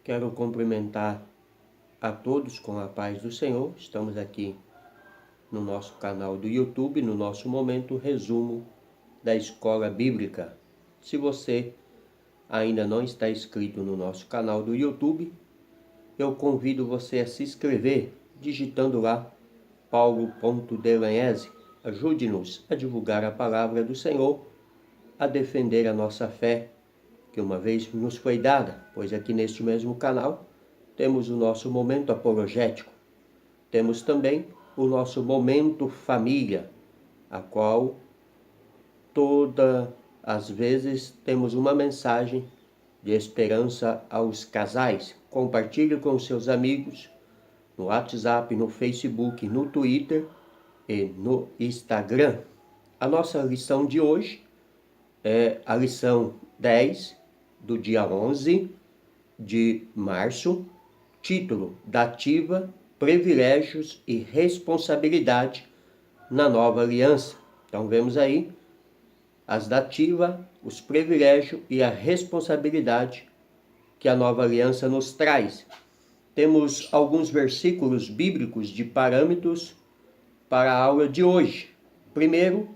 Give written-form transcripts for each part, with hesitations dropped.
Quero cumprimentar a todos com a paz do Senhor. Estamos aqui no nosso canal do YouTube, no nosso momento resumo da Escola Bíblica. Se você ainda não está inscrito no nosso canal do YouTube, eu convido você a se inscrever digitando lá paulo.delanhese. Ajude-nos a divulgar a palavra do Senhor, a defender a nossa fé, que uma vez nos foi dada, pois aqui neste mesmo canal temos o nosso momento apologético, temos também o nosso momento família, a qual todas as vezes temos uma mensagem de esperança aos casais. Compartilhe com seus amigos no WhatsApp, no Facebook, no Twitter e no Instagram. A nossa lição de hoje é a lição 10 do dia 11 de março, título: Dativa, Privilégios e Responsabilidade na Nova Aliança. Então vemos aí as dativas, os privilégios e a responsabilidade que a Nova Aliança nos traz. Temos alguns versículos bíblicos de parâmetros para a aula de hoje. Primeiro,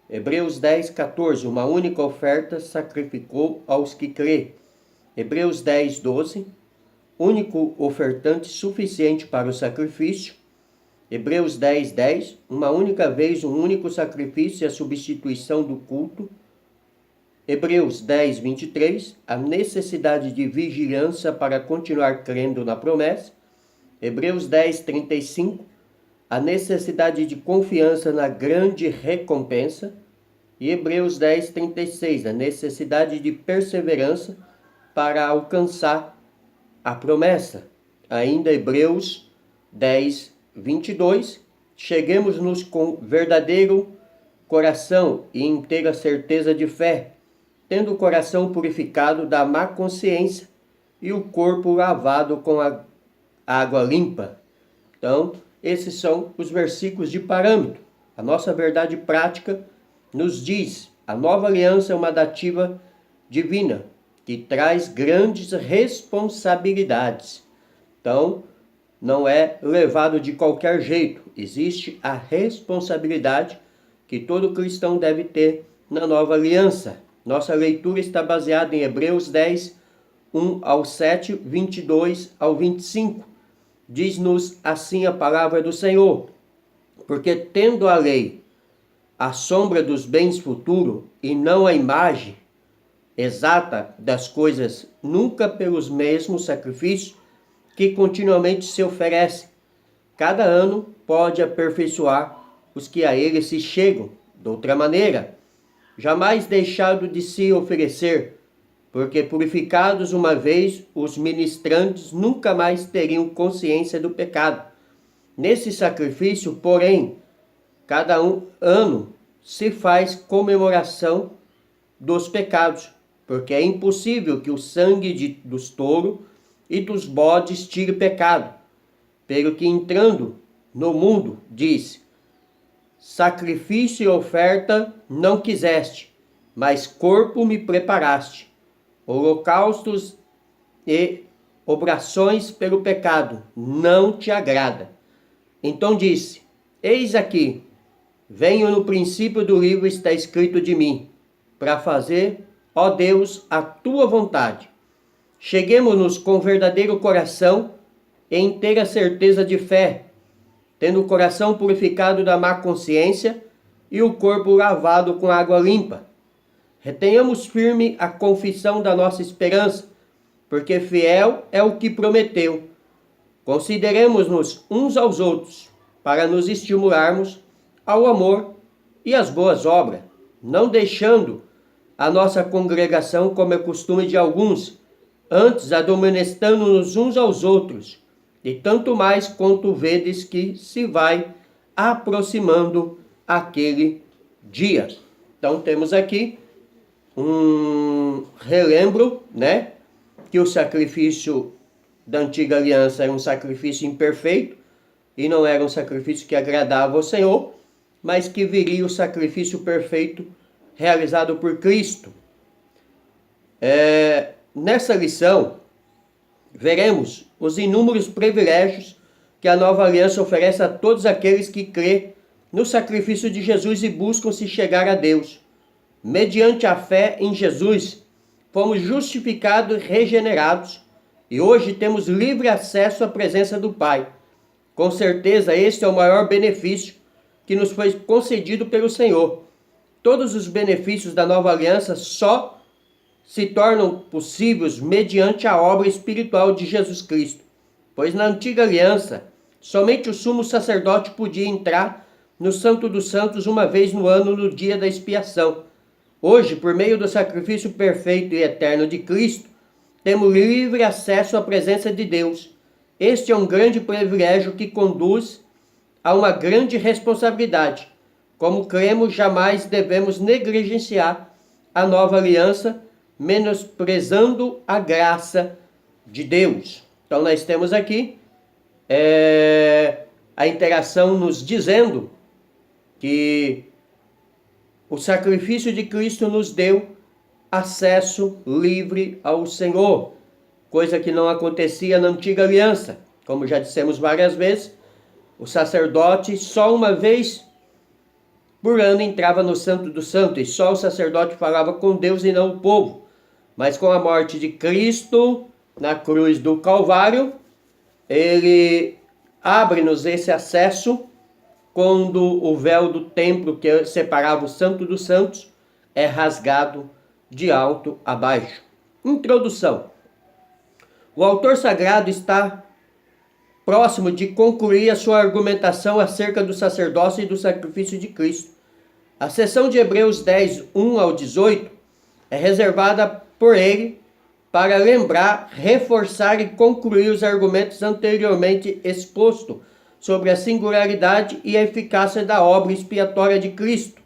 Hebreus 10, 14, uma única oferta sacrificou aos que crê. Hebreus 10, 12, único ofertante suficiente para o sacrifício. Hebreus 10, 10, uma única vez, um único sacrifício e a substituição do culto. Hebreus 10, 23, a necessidade de vigilância para continuar crendo na promessa. Hebreus 10, 35, a necessidade de confiança na grande recompensa. E Hebreus 10, 36, a necessidade de perseverança para alcançar a promessa. Ainda Hebreus 10, 22, cheguemos-nos com verdadeiro coração e inteira certeza de fé, tendo o coração purificado da má consciência e o corpo lavado com a água limpa. Então, esses são os versículos de parâmetro. A nossa verdade prática nos diz: a nova aliança é uma dativa divina que traz grandes responsabilidades. Então, não é levado de qualquer jeito. Existe a responsabilidade que todo cristão deve ter na nova aliança. Nossa leitura está baseada em Hebreus 10, 1 ao 7, 22 ao 25. Diz-nos assim a palavra do Senhor: porque tendo a lei a sombra dos bens futuros e não a imagem exata das coisas, nunca pelos mesmos sacrifícios que continuamente se oferecem, cada ano pode aperfeiçoar os que a ele se chegam. De outra maneira, jamais deixado de se oferecer, porque purificados uma vez, os ministrantes nunca mais teriam consciência do pecado. Nesse sacrifício, porém, cada ano se faz comemoração dos pecados, porque é impossível que o sangue dos touros e dos bodes tire pecado. Pelo que entrando no mundo, diz: sacrifício e oferta não quiseste, mas corpo me preparaste. Holocaustos e obrações pelo pecado não te agrada. Então disse: eis aqui, venho. No princípio do livro está escrito de mim, para fazer, ó Deus, a tua vontade. Cheguemo-nos com verdadeiro coração e inteira certeza de fé, tendo o coração purificado da má consciência e o corpo lavado com água limpa. Retenhamos firme a confissão da nossa esperança, porque fiel é o que prometeu. Consideremos-nos uns aos outros, para nos estimularmos ao amor e às boas obras, não deixando a nossa congregação como é costume de alguns, antes admoestando-nos uns aos outros, e tanto mais quanto vedes que se vai aproximando aquele dia. Então temos aqui um relembro, que o sacrifício da antiga aliança era um sacrifício imperfeito e não era um sacrifício que agradava ao Senhor, mas que viria o sacrifício perfeito realizado por Cristo. Nessa lição, veremos os inúmeros privilégios que a nova aliança oferece a todos aqueles que crêem no sacrifício de Jesus e buscam se chegar a Deus. Mediante a fé em Jesus, fomos justificados e regenerados, e hoje temos livre acesso à presença do Pai. Com certeza, este é o maior benefício que nos foi concedido pelo Senhor. Todos os benefícios da nova aliança só se tornam possíveis mediante a obra espiritual de Jesus Cristo, pois na antiga aliança, somente o sumo sacerdote podia entrar no Santo dos Santos uma vez no ano, no dia da expiação. Hoje, por meio do sacrifício perfeito e eterno de Cristo, temos livre acesso à presença de Deus. Este é um grande privilégio que conduz a uma grande responsabilidade. Como cremos, jamais devemos negligenciar a nova aliança, menosprezando a graça de Deus. Então nós temos aqui a interação nos dizendo que o sacrifício de Cristo nos deu acesso livre ao Senhor, coisa que não acontecia na antiga aliança. Como já dissemos várias vezes, o sacerdote só uma vez por ano entrava no Santo dos Santos, e só o sacerdote falava com Deus e não o povo. Mas com a morte de Cristo na cruz do Calvário, ele abre-nos esse acesso quando o véu do templo que separava o Santo dos Santos é rasgado de alto a baixo. Introdução. O autor sagrado está próximo de concluir a sua argumentação acerca do sacerdócio e do sacrifício de Cristo. A seção de Hebreus 10, 1 ao 18 é reservada por ele para lembrar, reforçar e concluir os argumentos anteriormente expostos sobre a singularidade e a eficácia da obra expiatória de Cristo.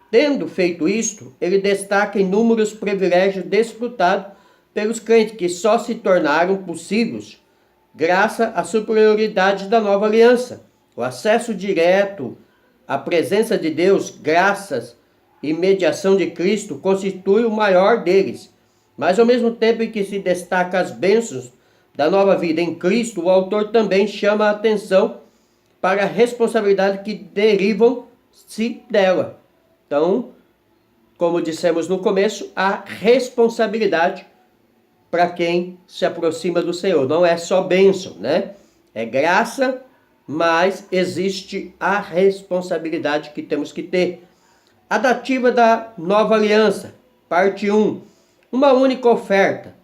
Tendo feito isto, ele destaca inúmeros privilégios desfrutados pelos crentes que só se tornaram possíveis graças à superioridade da nova aliança. O acesso direto à presença de Deus, graças e mediação de Cristo, constitui o maior deles. Mas ao mesmo tempo em que se destaca as bênçãos da nova vida em Cristo, o autor também chama a atenção para a responsabilidade que derivam-se dela. Então, como dissemos no começo, a responsabilidade para quem se aproxima do Senhor. Não é só bênção, né? É graça, mas existe a responsabilidade que temos que ter. A dativa da nova aliança, parte 1. Uma única oferta.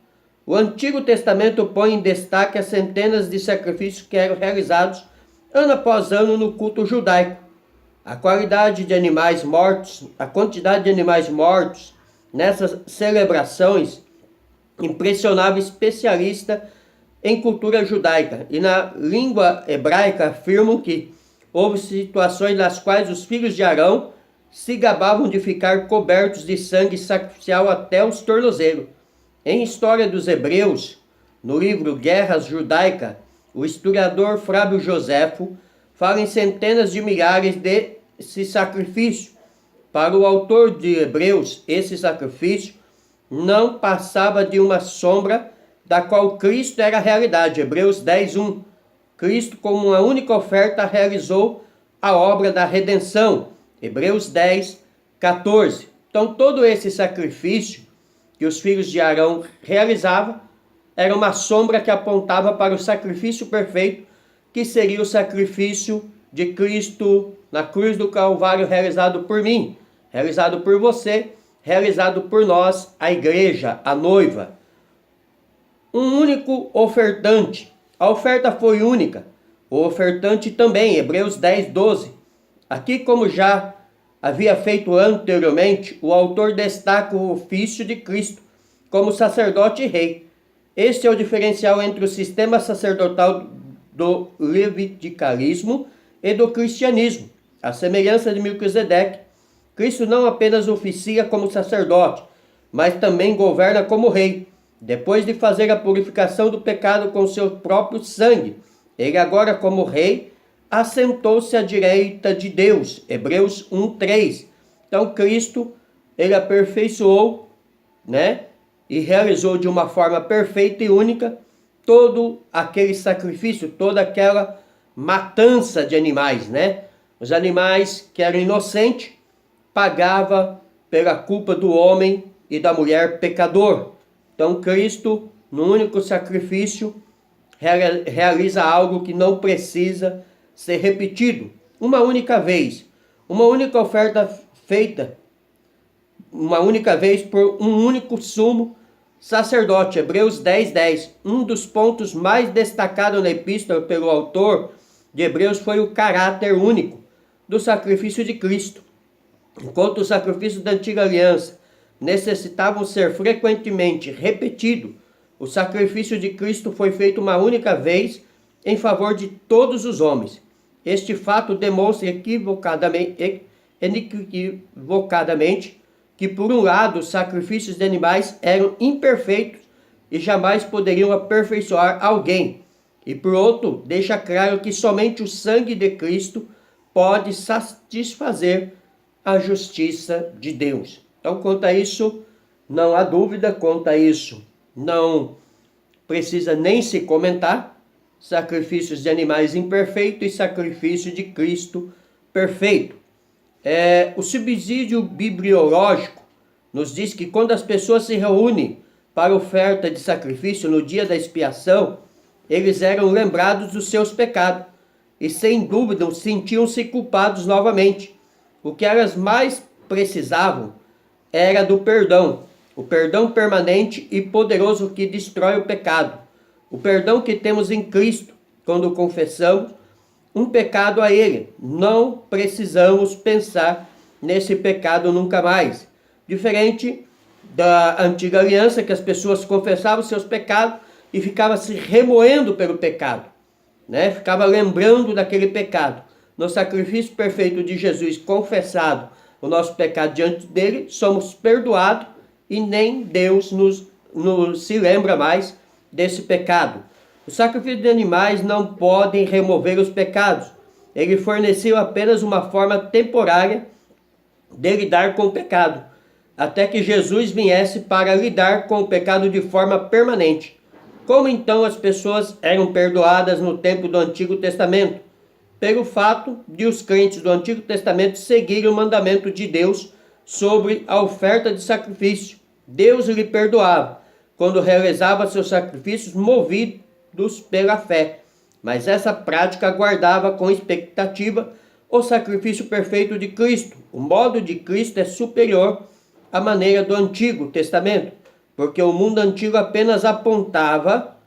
O Antigo Testamento põe em destaque as centenas de sacrifícios que eram realizados ano após ano no culto judaico. A quantidade de animais mortos nessas celebrações impressionava especialista em cultura judaica. E na língua hebraica afirmam que houve situações nas quais os filhos de Arão se gabavam de ficar cobertos de sangue sacrificial até os tornozelos. Em História dos Hebreus, no livro Guerras Judaica, o historiador Flávio Joséfo fala em centenas de milhares desse sacrifício. Para o autor de Hebreus, esse sacrifício não passava de uma sombra da qual Cristo era a realidade. Hebreus 10:1. Cristo, como uma única oferta, realizou a obra da redenção. Hebreus 10:14. Então, todo esse sacrifício que os filhos de Arão realizavam era uma sombra que apontava para o sacrifício perfeito, que seria o sacrifício de Cristo na cruz do Calvário, realizado por mim, realizado por você, realizado por nós, a igreja, a noiva. Um único ofertante. A oferta foi única. O ofertante também, Hebreus 10:12. Aqui, como já havia feito anteriormente, o autor destaca o ofício de Cristo como sacerdote e rei. Este é o diferencial entre o sistema sacerdotal do leviticalismo e do cristianismo. À semelhança de Melquisedeque, Cristo não apenas oficia como sacerdote, mas também governa como rei. Depois de fazer a purificação do pecado com seu próprio sangue, ele agora, como rei, assentou-se à direita de Deus. Hebreus 1:3. Então Cristo, ele aperfeiçoou, e realizou de uma forma perfeita e única todo aquele sacrifício, toda aquela matança de animais, né? Os animais que eram inocentes pagava pela culpa do homem e da mulher pecador. Então Cristo, no único sacrifício, realiza algo que não precisa ser repetido. Uma única vez, uma única oferta feita, uma única vez por um único sumo sacerdote. Hebreus 10:10. Um dos pontos mais destacados na epístola pelo autor de Hebreus foi o caráter único do sacrifício de Cristo. Enquanto os sacrifícios da antiga aliança necessitavam ser frequentemente repetidos, o sacrifício de Cristo foi feito uma única vez em favor de todos os homens. Este fato demonstra equivocadamente que, por um lado, os sacrifícios de animais eram imperfeitos e jamais poderiam aperfeiçoar alguém, e por outro, deixa claro que somente o sangue de Cristo pode satisfazer a justiça de Deus. Então, quanto a isso, não há dúvida, quanto a isso, não precisa nem se comentar. Sacrifícios de animais imperfeitos e sacrifício de Cristo perfeito. O subsídio bibliológico nos diz que quando as pessoas se reúnem para oferta de sacrifício no dia da expiação, eles eram lembrados dos seus pecados e, sem dúvida, sentiam-se culpados novamente. O que elas mais precisavam era do perdão, o perdão permanente e poderoso que destrói o pecado. O perdão que temos em Cristo quando confessamos um pecado a Ele. Não precisamos pensar nesse pecado nunca mais. Diferente da antiga aliança, que as pessoas confessavam seus pecados e ficavam se remoendo pelo pecado, né? Ficava lembrando daquele pecado. No sacrifício perfeito de Jesus, confessado o nosso pecado diante dele, somos perdoados e nem Deus nos se lembra mais desse pecado. Os sacrifícios de animais não podem remover os pecados. Ele forneceu apenas uma forma temporária de lidar com o pecado, até que Jesus viesse para lidar com o pecado de forma permanente. Como então as pessoas eram perdoadas no tempo do Antigo Testamento? Pelo fato de os crentes do Antigo Testamento seguirem o mandamento de Deus sobre a oferta de sacrifício. Deus lhe perdoava quando realizava seus sacrifícios movidos pela fé. Mas essa prática aguardava com expectativa o sacrifício perfeito de Cristo. O modo de Cristo é superior à maneira do Antigo Testamento, porque o mundo antigo apenas apontava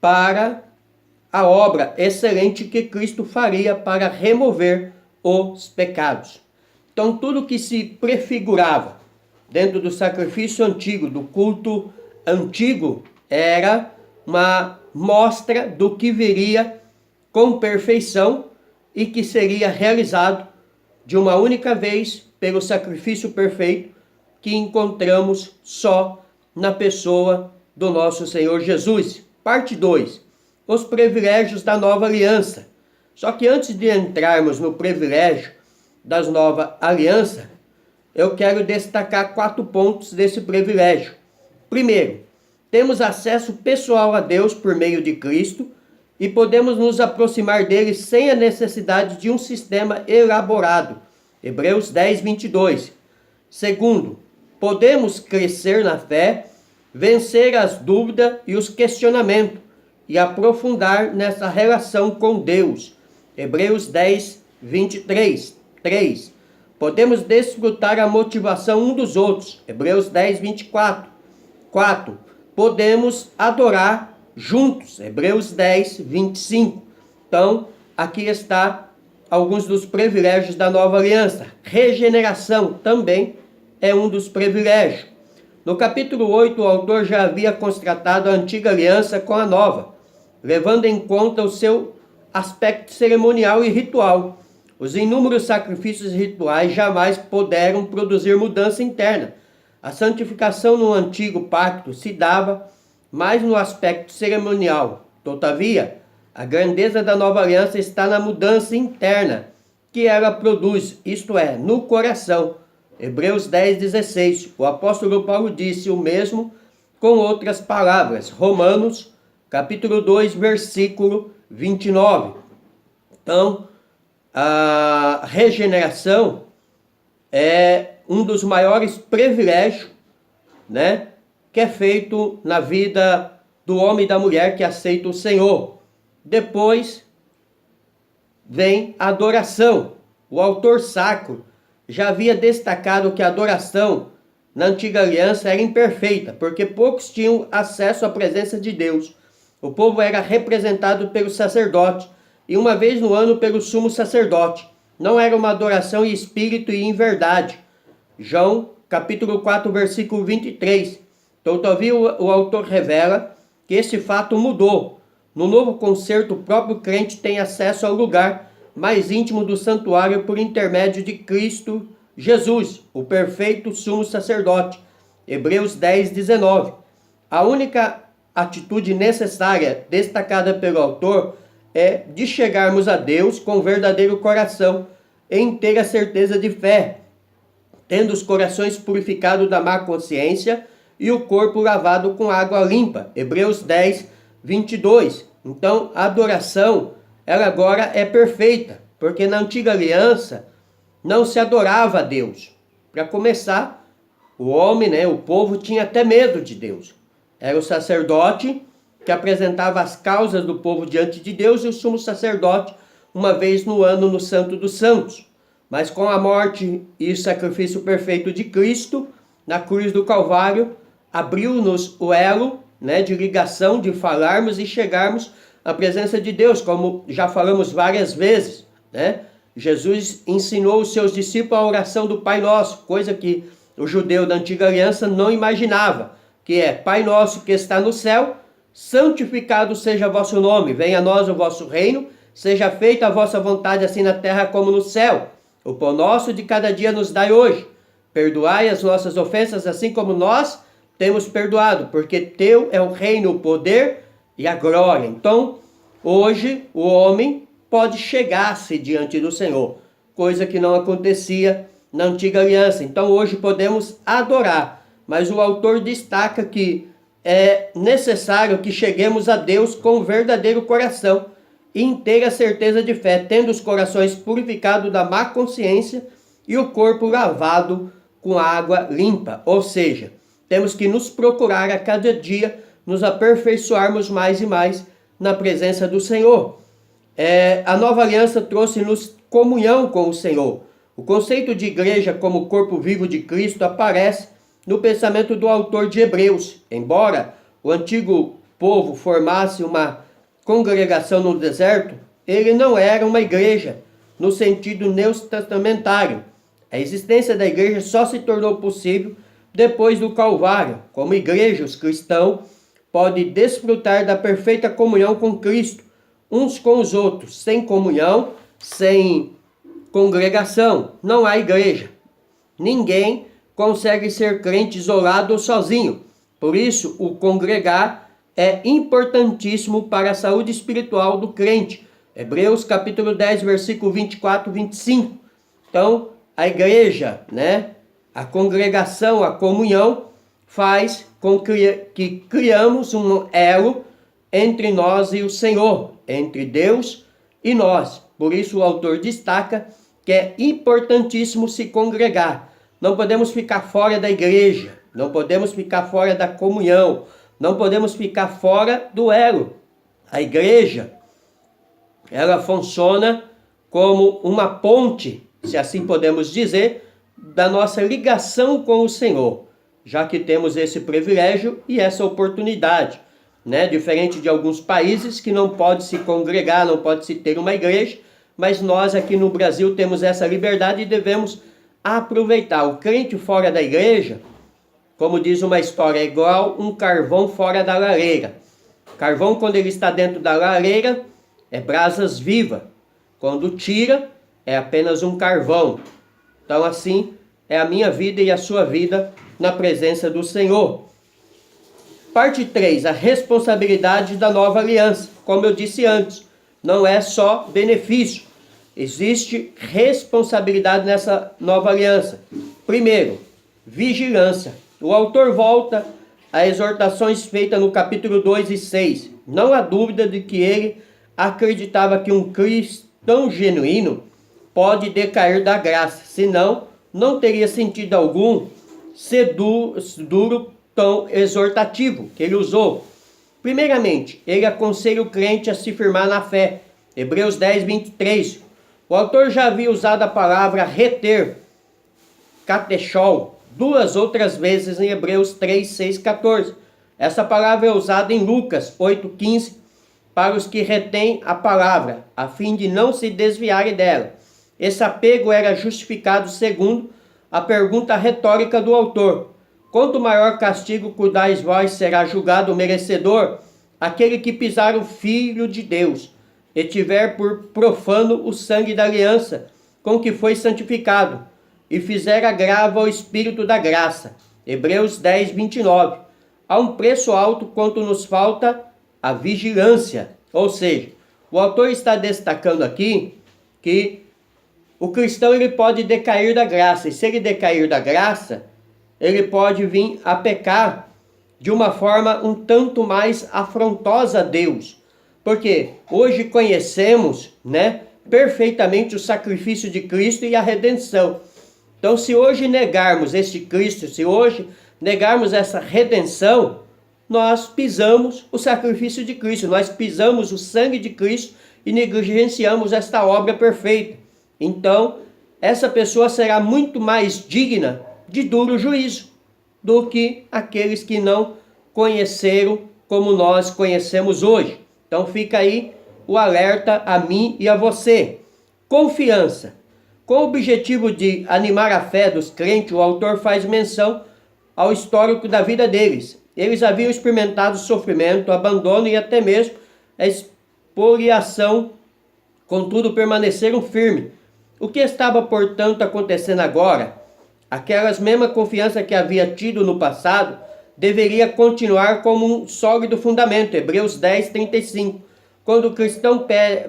para a obra excelente que Cristo faria para remover os pecados. Então, tudo que se prefigurava dentro do sacrifício antigo, do culto antigo, era uma mostra do que viria com perfeição e que seria realizado de uma única vez pelo sacrifício perfeito que encontramos só na pessoa do nosso Senhor Jesus. Parte 2. Os privilégios da nova aliança. Só que antes de entrarmos no privilégio das nova aliança, eu quero destacar 4 pontos desse privilégio. Primeiro, temos acesso pessoal a Deus por meio de Cristo e podemos nos aproximar dele sem a necessidade de um sistema elaborado. Hebreus 10:22. Segundo, podemos crescer na fé, vencer as dúvidas e os questionamentos e aprofundar nessa relação com Deus. Hebreus 10:23. 3. Podemos desfrutar a motivação um dos outros. Hebreus 10:24. 4. Podemos adorar juntos. Hebreus 10:25. Então, aqui está alguns dos privilégios da nova aliança. Regeneração também é um dos privilégios. No capítulo 8, o autor já havia constatado a antiga aliança com a nova, levando em conta o seu aspecto cerimonial e ritual. Os inúmeros sacrifícios rituais jamais puderam produzir mudança interna. A santificação no antigo pacto se dava mais no aspecto cerimonial. Todavia, a grandeza da nova aliança está na mudança interna que ela produz, isto é, no coração. Hebreus 10:16. O apóstolo Paulo disse o mesmo com outras palavras. Romanos capítulo 2, versículo 29. Então, a regeneração é um dos maiores privilégios, né, que é feito na vida do homem e da mulher que aceita o Senhor. Depois vem a adoração. O autor sacro já havia destacado que a adoração na antiga aliança era imperfeita, porque poucos tinham acesso à presença de Deus. O povo era representado pelo sacerdote e uma vez no ano pelo sumo sacerdote. Não era uma adoração em espírito e em verdade. João, capítulo 4, versículo 23. Então, todavia, o autor revela que esse fato mudou. No novo concerto, o próprio crente tem acesso ao lugar mais íntimo do santuário por intermédio de Cristo Jesus, o perfeito sumo sacerdote. Hebreus 10, 19. A única atitude necessária destacada pelo autor é de chegarmos a Deus com verdadeiro coração, em ter a certeza de fé, tendo os corações purificados da má consciência e o corpo lavado com água limpa. Hebreus 10, 22. Então, a adoração, ela agora é perfeita, porque na antiga aliança não se adorava a Deus. Para começar, o homem, o povo tinha até medo de Deus. Era o sacerdote que apresentava as causas do povo diante de Deus e o sumo sacerdote uma vez no ano no Santo dos Santos. Mas com a morte e o sacrifício perfeito de Cristo, na cruz do Calvário, abriu-nos o elo, de ligação, de falarmos e chegarmos à presença de Deus, como já falamos várias vezes, Jesus ensinou os seus discípulos a oração do Pai Nosso, coisa que o judeu da antiga aliança não imaginava, que é: Pai Nosso que está no céu, santificado seja vosso nome, venha a nós o vosso reino, seja feita a vossa vontade assim na terra como no céu. O pão nosso de cada dia nos dai hoje. Perdoai as nossas ofensas assim como nós temos perdoado, porque teu é o reino, o poder e a glória. Então, hoje o homem pode chegar-se diante do Senhor, coisa que não acontecia na antiga aliança. Então hoje podemos adorar, mas o autor destaca que é necessário que cheguemos a Deus com verdadeiro coração e inteira certeza de fé, tendo os corações purificados da má consciência e o corpo lavado com água limpa. Ou seja, temos que nos procurar a cada dia nos aperfeiçoarmos mais e mais na presença do Senhor. A nova aliança trouxe-nos comunhão com o Senhor. O conceito de igreja como corpo vivo de Cristo aparece no pensamento do autor de Hebreus. Embora o antigo povo formasse uma congregação no deserto, ele não era uma igreja no sentido neotestamentário. A existência da igreja só se tornou possível depois do Calvário. Como igreja, os cristãos podem desfrutar da perfeita comunhão com Cristo, uns com os outros. Sem comunhão, sem congregação, não há igreja. Ninguém consegue ser crente isolado ou sozinho. Por isso, o congregar é importantíssimo para a saúde espiritual do crente. Hebreus capítulo 10, versículo 24 e 25. Então, a igreja, a congregação, a comunhão, faz com que criamos um elo entre nós e o Senhor, entre Deus e nós. Por isso o autor destaca que é importantíssimo se congregar. Não podemos ficar fora da igreja, não podemos ficar fora da comunhão, não podemos ficar fora do elo. A igreja, ela funciona como uma ponte, se assim podemos dizer, da nossa ligação com o Senhor, já que temos esse privilégio e essa oportunidade, Diferente de alguns países que não pode se congregar, não pode se ter uma igreja, mas nós aqui no Brasil temos essa liberdade e devemos aproveitar. O crente fora da igreja, como diz uma história, é igual um carvão fora da lareira. Carvão, quando ele está dentro da lareira, é brasas vivas. Quando tira, é apenas um carvão. Então assim é a minha vida e a sua vida na presença do Senhor. Parte 3, a responsabilidade da nova aliança. Como eu disse antes, não é só benefício. Existe responsabilidade nessa nova aliança. Primeiro, vigilância. O autor volta as exortações feitas no capítulo 2 e 6. Não há dúvida de que ele acreditava que um cristão genuíno pode decair da graça, senão não teria sentido algum ser duro tão exortativo que ele usou. Primeiramente, ele aconselha o crente a se firmar na fé. Hebreus 10, 23. O autor já havia usado a palavra reter, katechol, 2 outras vezes em Hebreus 3, 6, 14. Essa palavra é usada em Lucas 8, 15, para os que retêm a palavra, a fim de não se desviarem dela. Esse apego era justificado segundo a pergunta retórica do autor. Quanto maior castigo cuidais vós, será julgado o merecedor, aquele que pisar o Filho de Deus, e tiver por profano o sangue da aliança, com que foi santificado, e fizer agravo ao Espírito da graça. Hebreus 10, 29. Há um preço alto quanto nos falta a vigilância. Ou seja, o autor está destacando aqui que o cristão ele pode decair da graça. E se ele decair da graça, ele pode vir a pecar de uma forma um tanto mais afrontosa a Deus. Porque hoje conhecemos, perfeitamente o sacrifício de Cristo e a redenção. Então, se hoje negarmos este Cristo, se hoje negarmos essa redenção, nós pisamos o sacrifício de Cristo, nós pisamos o sangue de Cristo e negligenciamos esta obra perfeita. Então, essa pessoa será muito mais digna de duro juízo do que aqueles que não conheceram como nós conhecemos hoje. Então fica aí o alerta a mim e a você. Confiança. Com o objetivo de animar a fé dos crentes, o autor faz menção ao histórico da vida deles. Eles haviam experimentado sofrimento, abandono e até mesmo a expoliação, contudo permaneceram firmes. O que estava, portanto, acontecendo agora? Aquelas mesma confiança que havia tido no passado deveria continuar como um sólido fundamento. Hebreus 10, 35. Quando o cristão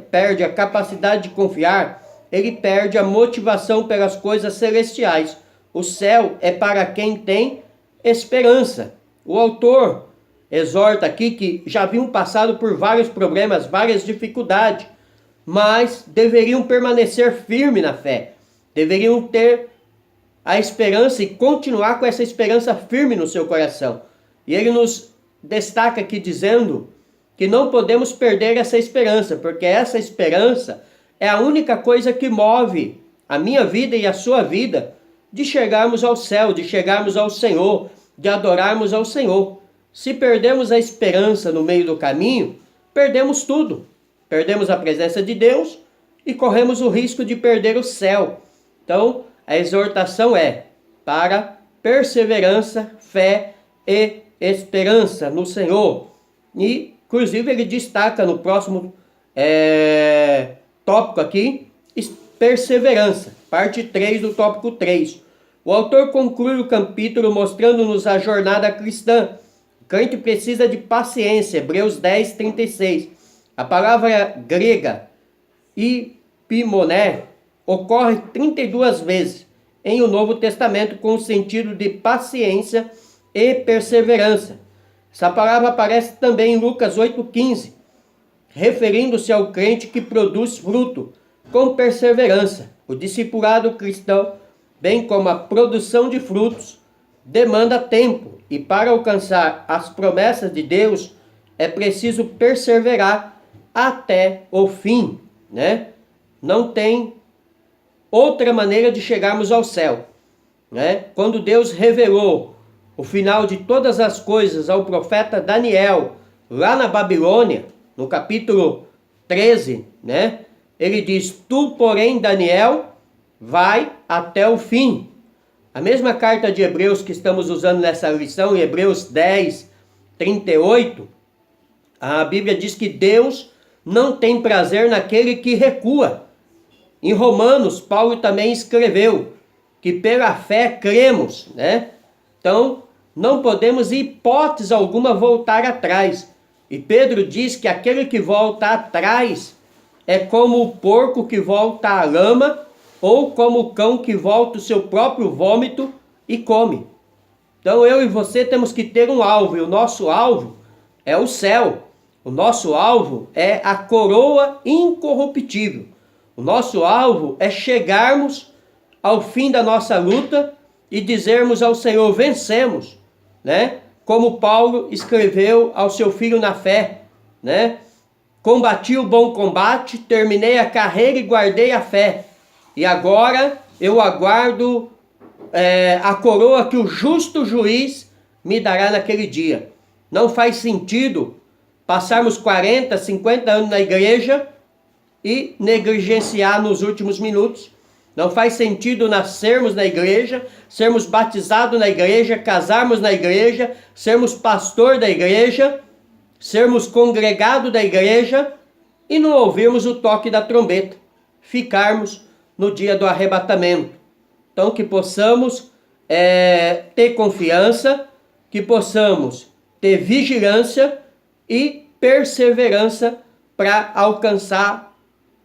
perde a capacidade de confiar, ele perde a motivação pelas coisas celestiais. O céu é para quem tem esperança. O autor exorta aqui que já haviam passado por vários problemas, várias dificuldades, mas deveriam permanecer firmes na fé. Deveriam ter a esperança e continuar com essa esperança firme no seu coração. E ele nos destaca aqui dizendo que não podemos perder essa esperança, porque essa esperança é a única coisa que move a minha vida e a sua vida de chegarmos ao céu, de chegarmos ao Senhor, de adorarmos ao Senhor. Se perdemos a esperança no meio do caminho, perdemos tudo. Perdemos a presença de Deus e corremos o risco de perder o céu. Então, a exortação é para perseverança, fé e esperança no Senhor. E, inclusive, ele destaca no próximo tópico aqui, perseverança, parte 3 do tópico 3. O autor conclui o capítulo mostrando-nos a jornada cristã. O crente precisa de paciência, Hebreus 10, 36. A palavra grega ipimoné ocorre 32 vezes em o Novo Testamento com o sentido de paciência e perseverança. Essa palavra aparece também em Lucas 8,15, referindo-se ao crente que produz fruto com perseverança. O discipulado cristão, bem como a produção de frutos, demanda tempo, e para alcançar as promessas de Deus é preciso perseverar até o fim, Não tem outra maneira de chegarmos ao céu, Quando Deus revelou o final de todas as coisas ao profeta Daniel, lá na Babilônia, no capítulo 13, Ele diz: tu, porém, Daniel, vai até o fim. A mesma carta de Hebreus que estamos usando nessa lição, em Hebreus 10, 38, a Bíblia diz que Deus não tem prazer naquele que recua. Em Romanos, Paulo também escreveu que pela fé cremos, Então, não podemos, em hipótese alguma, voltar atrás. E Pedro diz que aquele que volta atrás é como o porco que volta à lama, ou como o cão que volta o seu próprio vômito e come. Então eu e você temos que ter um alvo, e o nosso alvo é o céu. O nosso alvo é a coroa incorruptível. O nosso alvo é chegarmos ao fim da nossa luta e dizermos ao Senhor: vencemos, né? Como Paulo escreveu ao seu filho na fé, né? Combati o bom combate, terminei a carreira e guardei a fé. E agora eu aguardo a coroa que o justo juiz me dará naquele dia. Não faz sentido passarmos 40, 50 anos na igreja e negligenciar nos últimos minutos. Não faz sentido nascermos na igreja, sermos batizados na igreja, casarmos na igreja, sermos pastor da igreja, sermos congregado da igreja e não ouvirmos o toque da trombeta, ficarmos no dia do arrebatamento. Então que possamos ter confiança, que possamos ter vigilância e perseverança para alcançar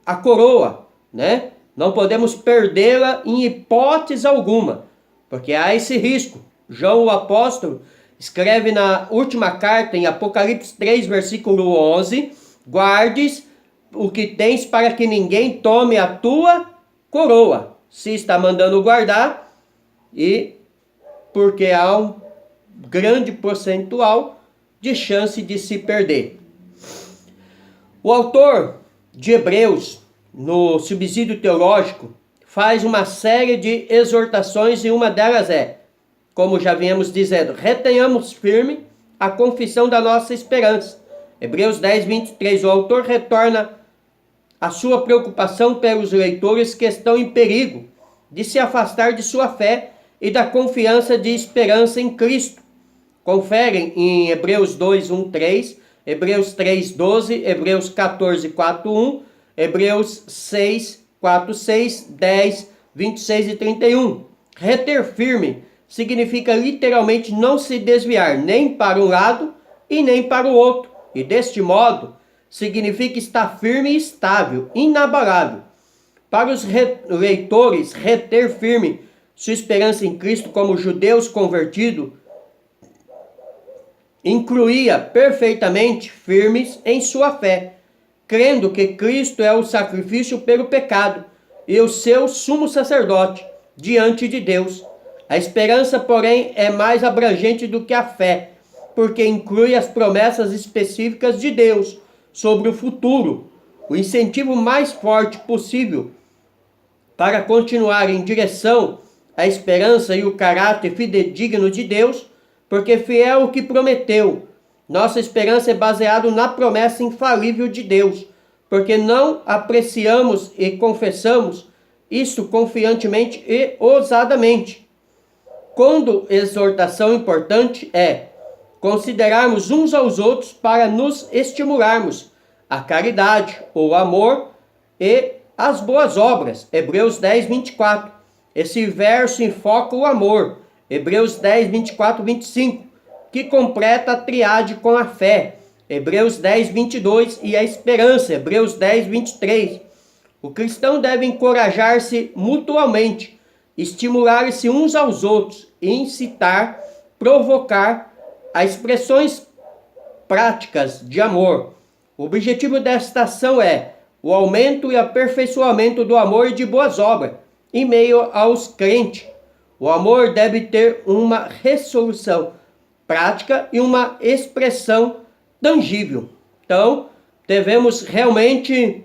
a coroa, né? Não podemos perdê-la em hipótese alguma, porque há esse risco. João o apóstolo escreve na última carta, em Apocalipse 3, versículo 11, guardes o que tens para que ninguém tome a tua coroa. Se está mandando guardar, e porque há um grande percentual de chance de se perder. O autor de Hebreus, no subsídio teológico, faz uma série de exortações e uma delas é, como já viemos dizendo, retenhamos firme a confissão da nossa esperança. Hebreus 10, 23, o autor retorna a sua preocupação pelos leitores que estão em perigo de se afastar de sua fé e da confiança de esperança em Cristo. Conferem em Hebreus 2, 1, 3, Hebreus 3, 12, Hebreus 14, 4, 1, Hebreus 6, 4, 6, 10, 26 e 31. Reter firme significa literalmente não se desviar nem para um lado e nem para o outro. E deste modo, significa estar firme e estável, inabalável. Para os leitores, reter firme sua esperança em Cristo como judeus convertidos incluía perfeitamente firmes em sua fé, crendo que Cristo é o sacrifício pelo pecado e o seu sumo sacerdote diante de Deus. A esperança, porém, é mais abrangente do que a fé, porque inclui as promessas específicas de Deus sobre o futuro, o incentivo mais forte possível para continuar em direção à esperança e o caráter fidedigno de Deus, porque fiel o que prometeu. Nossa esperança é baseada na promessa infalível de Deus, porque não apreciamos e confessamos isto confiantemente e ousadamente. Quando exortação importante é considerarmos uns aos outros para nos estimularmos a caridade, o amor e as boas obras. Hebreus 10, 24. Esse verso enfoca o amor. Hebreus 10, 24, 25, que completa a triade com a fé. Hebreus 10, 22 e a esperança. Hebreus 10, 23. O cristão deve encorajar-se mutuamente, estimular-se uns aos outros, incitar, provocar a expressões práticas de amor. O objetivo desta ação é o aumento e aperfeiçoamento do amor e de boas obras em meio aos crentes. O amor deve ter uma resolução prática e uma expressão tangível. Então, devemos realmente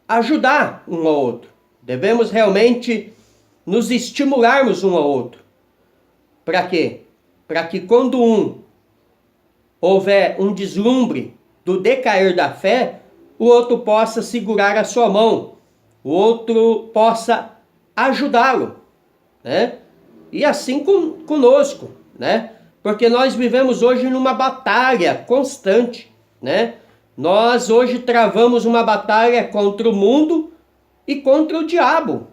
ajudar um ao outro. Devemos realmente nos estimularmos um ao outro. Para quê? Para que quando houver um deslumbre do decair da fé, o outro possa segurar a sua mão, o outro possa ajudá-lo, né? E assim conosco, né? Porque nós vivemos hoje numa batalha constante, né? Nós hoje travamos uma batalha contra o mundo e contra o diabo.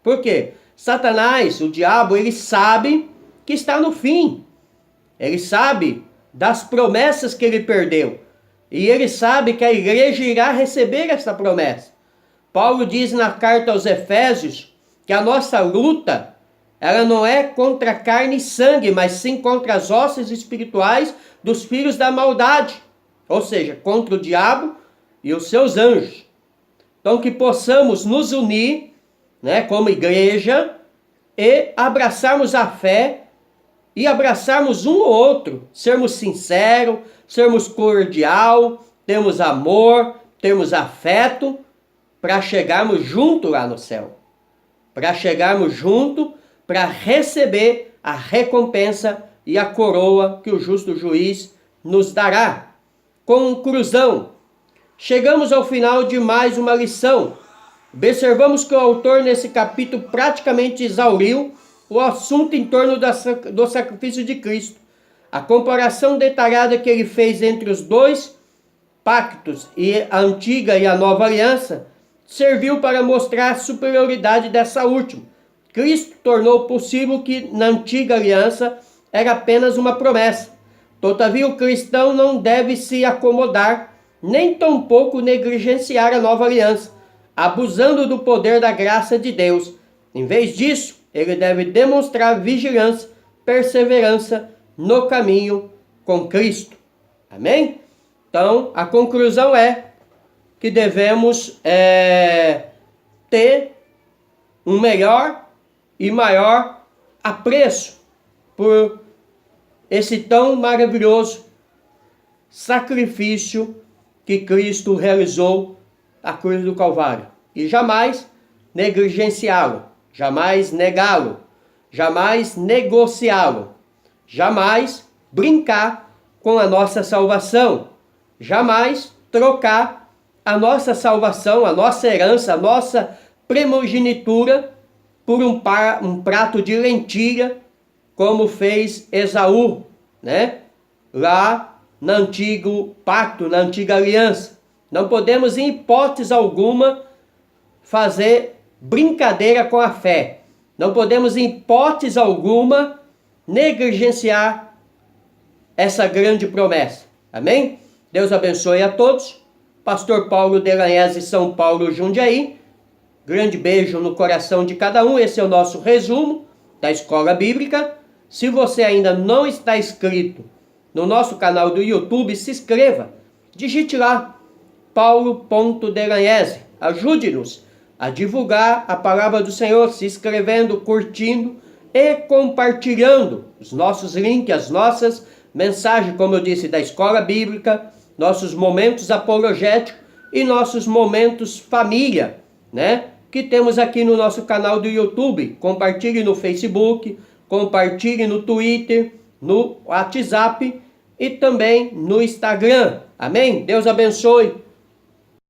Por quê? Satanás, o diabo, ele sabe que está no fim. Ele sabe das promessas que ele perdeu. E ele sabe que a igreja irá receber essa promessa. Paulo diz na carta aos Efésios que a nossa luta Ela não é contra carne e sangue, mas sim contra as hostes espirituais dos filhos da maldade. Ou seja, contra o diabo e os seus anjos. Então que possamos nos unir, né, como igreja, e abraçarmos a fé e abraçarmos um ou outro, sermos sinceros, sermos cordial, termos amor, termos afeto, para chegarmos junto lá no céu. Para chegarmos junto, para receber a recompensa e a coroa que o justo juiz nos dará. Conclusão. Chegamos ao final de mais uma lição. Observamos que o autor nesse capítulo praticamente exauriu o assunto em torno do sacrifício de Cristo. A comparação detalhada que ele fez entre os dois pactos, e a antiga e a nova aliança, serviu para mostrar a superioridade dessa última. Cristo tornou possível que na antiga aliança era apenas uma promessa. Todavia o cristão não deve se acomodar, nem tampouco negligenciar a nova aliança, abusando do poder da graça de Deus. Em vez disso, ele deve demonstrar vigilância, perseverança no caminho com Cristo. Amém? Então, a conclusão é que devemos ter um melhor e maior apreço por esse tão maravilhoso sacrifício que Cristo realizou na cruz do Calvário. E jamais negligenciá-lo, jamais negá-lo, jamais negociá-lo, jamais brincar com a nossa salvação, jamais trocar a nossa salvação, a nossa herança, a nossa primogenitura por um prato de lentilha, como fez Esaú, né? Lá no antigo pacto, na antiga aliança. Não podemos, em hipótese alguma, fazer brincadeira com a fé. Não podemos, em hipótese alguma, negligenciar essa grande promessa. Amém? Deus abençoe a todos. Pastor Paulo Delanhese, São Paulo, Jundiaí. Grande beijo no coração de cada um. Esse é o nosso resumo da Escola Bíblica. Se você ainda não está inscrito no nosso canal do YouTube, se inscreva. Digite lá, paulo.delanhese. Ajude-nos a divulgar a palavra do Senhor, se inscrevendo, curtindo e compartilhando os nossos links, as nossas mensagens, como eu disse, da Escola Bíblica, nossos momentos apologéticos e nossos momentos família, né? Que temos aqui no nosso canal do YouTube. Compartilhe no Facebook, compartilhe no Twitter, no WhatsApp e também no Instagram. Amém? Deus abençoe